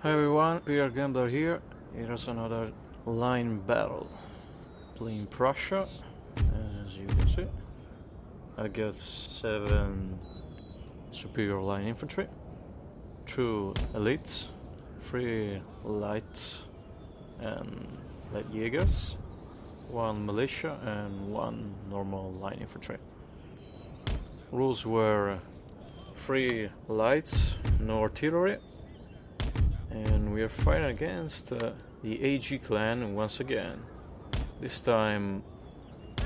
Hi everyone, Pierre Gambler here. Here's another line battle. Playing Prussia, as you can see. I got 7 superior line infantry, 2 elites, 3 light and light Jaegers, 1 militia and 1 normal line infantry. Rules were 3 lights, no artillery, and we are fighting against the ENG clan once again. This time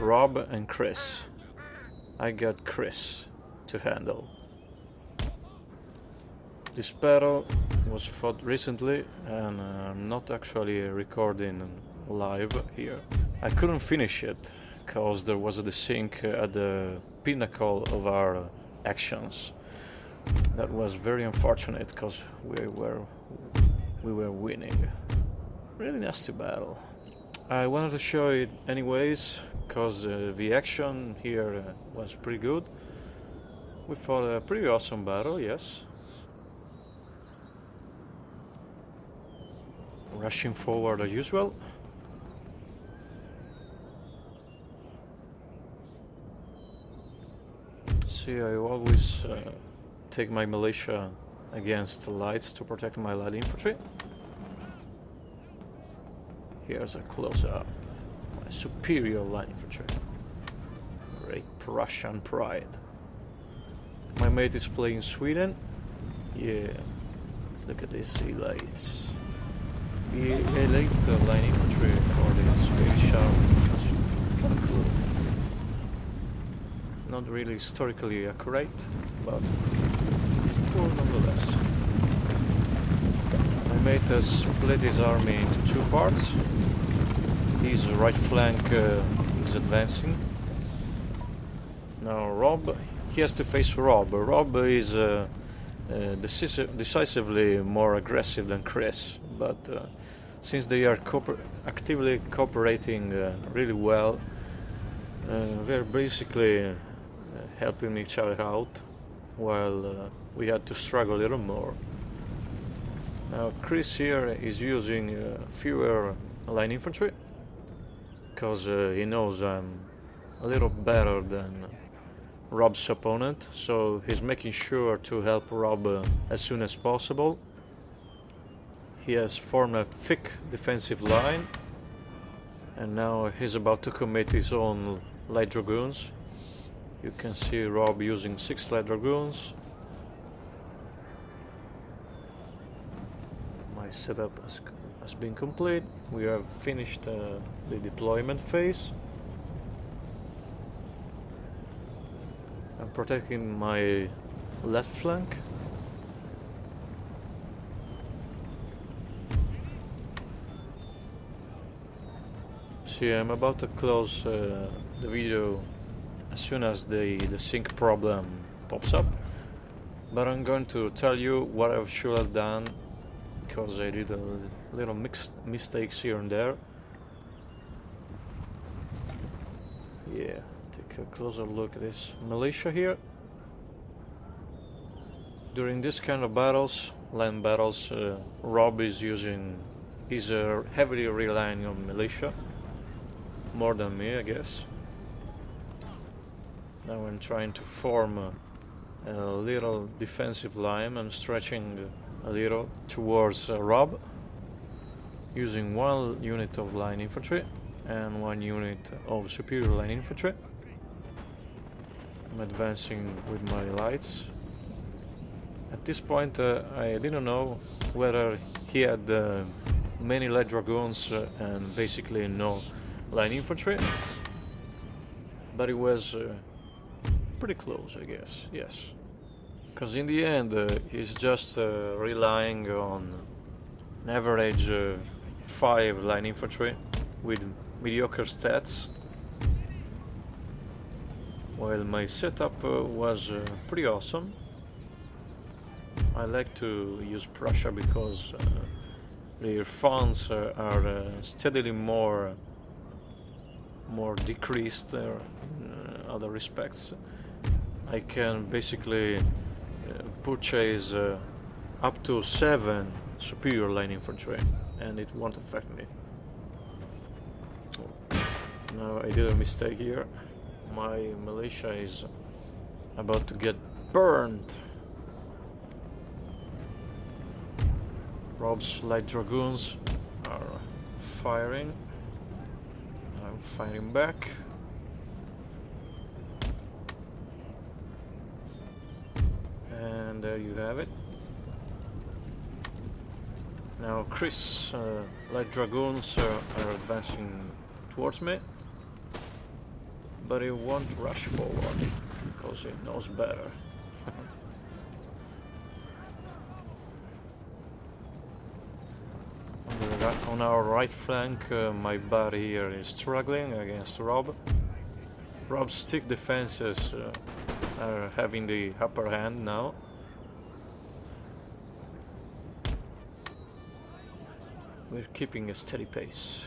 Rob and Chris. I got Chris to handle. This battle was fought recently and I'm not actually recording live here. I couldn't finish it because there was a desync at the pinnacle of our actions. That was very unfortunate because we were winning. Really nasty battle. I wanted to show it anyways because the action here was pretty good. We fought a pretty awesome battle, yes. Rushing forward as usual. See, I always take my militia against the lights to protect my light infantry. Here's a close-up. My superior light infantry. Great Prussian pride. My mate is playing Sweden. Yeah, look at these elites. The elite line infantry for the Swedish army. Kind of cool. Not really historically accurate, but cool nonetheless. My mate has split his army into 2 parts. His right flank is advancing. Now Rob, he has to face Rob. Rob is decisively more aggressive than Chris, but since they are actively cooperating really well, they're basically helping each other out, while we had to struggle a little more. Now Chris here is using fewer line infantry, because he knows I'm a little better than Rob's opponent, so he's making sure to help Rob as soon as possible. He has formed a thick defensive line, and now he's about to commit his own light dragoons. You can see Rob using 6 light dragoons. My setup has been complete. We have finished the deployment phase. I'm protecting my left flank. See, I'm about to close the video as soon as the sync problem pops up, but I'm going to tell you what I should have done, because I did a little mistakes here and there. Yeah, take a closer look at this militia here. During this kind of battles, land battles, Rob is heavily relying on militia, more than me, I guess. Now I'm trying to form a little defensive line. I'm stretching a little towards Rob, using 1 unit of line infantry and 1 unit of superior line infantry. I'm advancing with my lights. At this point I didn't know whether he had many light dragoons and basically no line infantry, but it was pretty close, I guess, yes. Because in the end he's just relying on an average 5 line infantry with mediocre stats, while my setup was pretty awesome. I like to use Prussia because their funds are steadily more decreased in other respects. I can basically purchase up to 7 superior line infantry, and it won't affect me. No, I did a mistake here. My militia is about to get burned. Rob's light dragoons are firing. I'm firing back. And there you have it. Now Chris' light dragoons are advancing towards me, but he won't rush forward because he knows better. On our right flank, my buddy here is struggling against Rob. Rob's thick defenses are having the upper hand now. We're keeping a steady pace,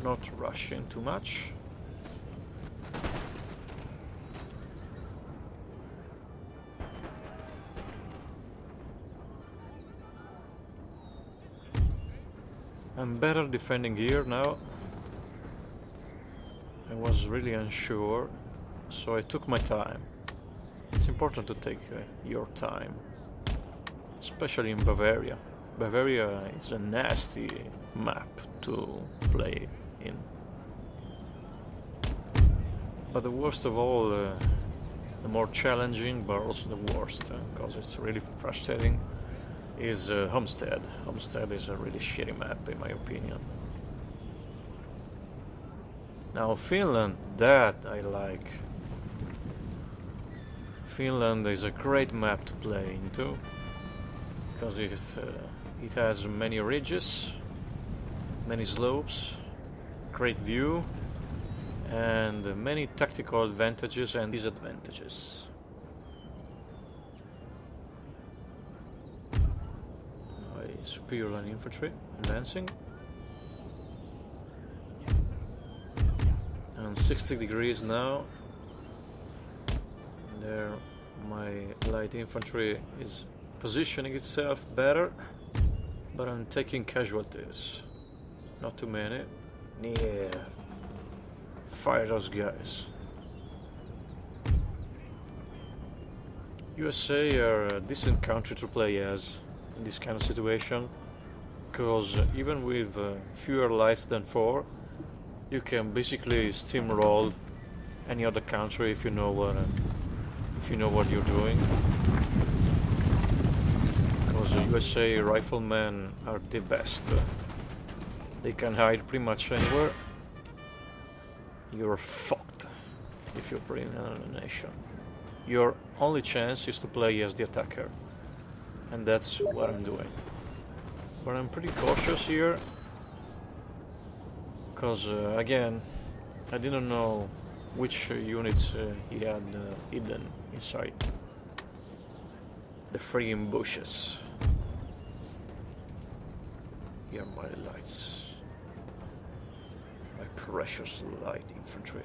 not rushing too much. I'm better defending here now. I was really unsure, so I took my time. It's important to take your time, especially in Bavaria. Bavaria is a nasty map to play in. But the worst of all, the more challenging, but also the worst, because it's really frustrating, is Homestead. Homestead is a really shitty map, in my opinion. Now Finland, that I like. Finland is a great map to play into, because it has many ridges, many slopes, great view, and many tactical advantages and disadvantages. Superior line infantry advancing. I'm 60 degrees now. There my light infantry is positioning itself better, but I'm taking casualties. Not too many. Yeah. Fire those guys. USA are a decent country to play as in this kind of situation, because even with fewer lights than 4, you can basically steamroll any other country if you know what you're doing. Because USA riflemen are the best. They can hide pretty much anywhere. You're fucked if you're playing in a nation. Your only chance is to play as the attacker. And that's what I'm doing. But I'm pretty cautious here, because again, I didn't know which units he had hidden inside the friggin' bushes. Here are my lights, my precious light infantry.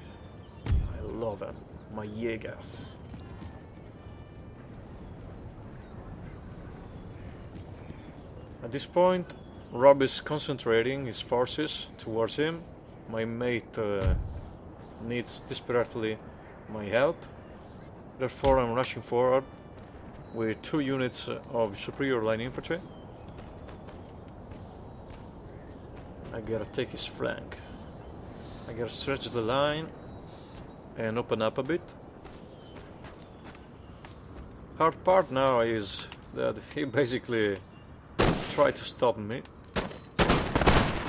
I love them, my Jägers. At this point, Rob is concentrating his forces towards him. My mate needs desperately my help. Therefore, I'm rushing forward with 2 units of superior line infantry. I gotta take his flank. I gotta stretch the line and open up a bit. Hard part now is that he basically tried to stop me.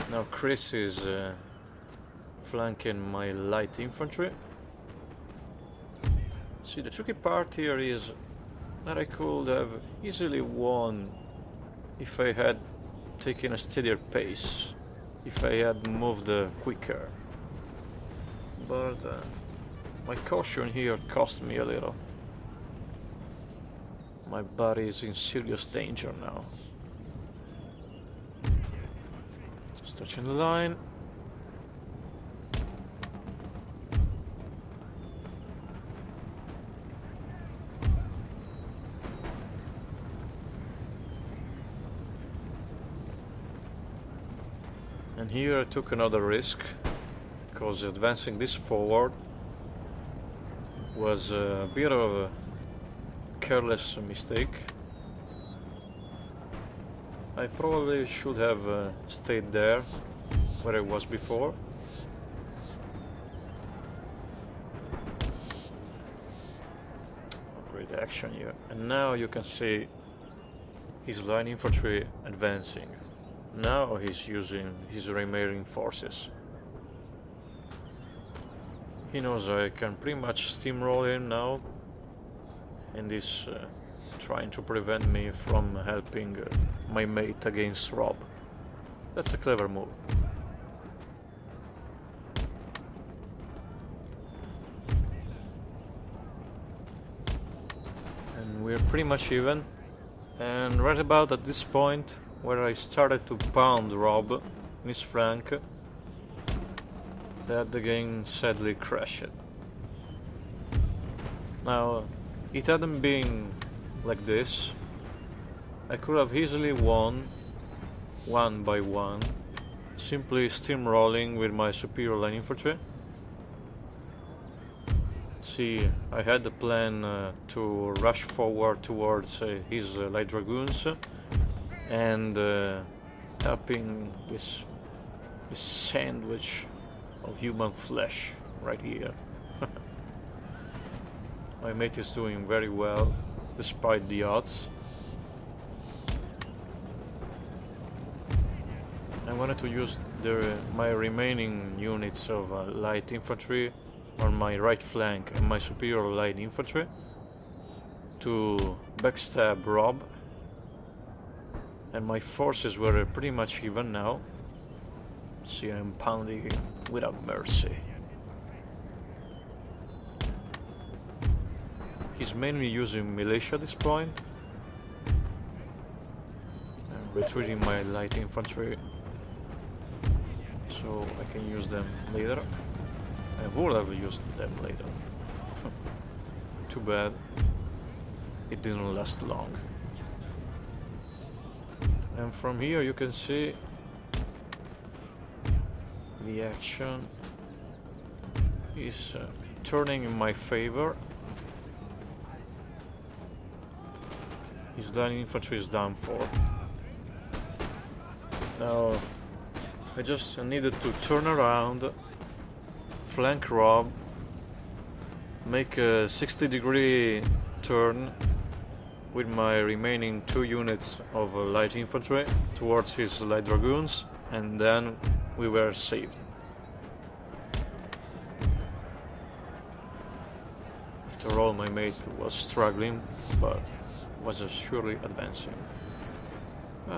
Now Chris is flanking my light infantry. See, the tricky part here is that I could have easily won if I had taken a steadier pace, if I had moved quicker. But my caution here cost me a little. My body is in serious danger now. Stretching the line. And here I took another risk, because advancing this forward was a bit of a careless mistake. I probably should have stayed there where I was before. Great action here. And now you can see his line infantry advancing. Now he's using his remaining forces. He knows I can pretty much steamroll him now, and is trying to prevent me from helping my mate against Rob. That's a clever move. And we're pretty much even. And right about at this point, where I started to pound Rob in his flank, that the game sadly crashed. Now, it hadn't been like this, I could have easily won one by one, simply steamrolling with my superior line infantry. See, I had the plan to rush forward towards his light dragoons and helping this sandwich of human flesh right here. My mate is doing very well despite the odds. I wanted to use my remaining units of light infantry on my right flank and my superior light infantry to backstab Rob, and my forces were pretty much even now. See, I'm pounding him without mercy. He's mainly using militia at this point. I'm retreating my light infantry so I can use them later. I would have used them later. Too bad it didn't last long. And from here you can see the action is turning in my favor. His line infantry is down 4. Now I just needed to turn around, flank Rob, make a 60-degree turn with my remaining 2 units of light infantry towards his light dragoons, and then we were saved. After all, my mate was struggling, but was surely advancing.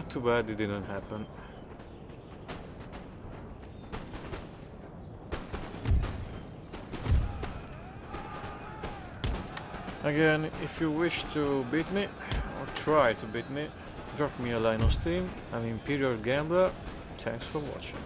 Too bad it didn't happen. Again, if you wish to beat me, or try to beat me, drop me a line on Steam. I'm Imperial Gambler. Thanks for watching.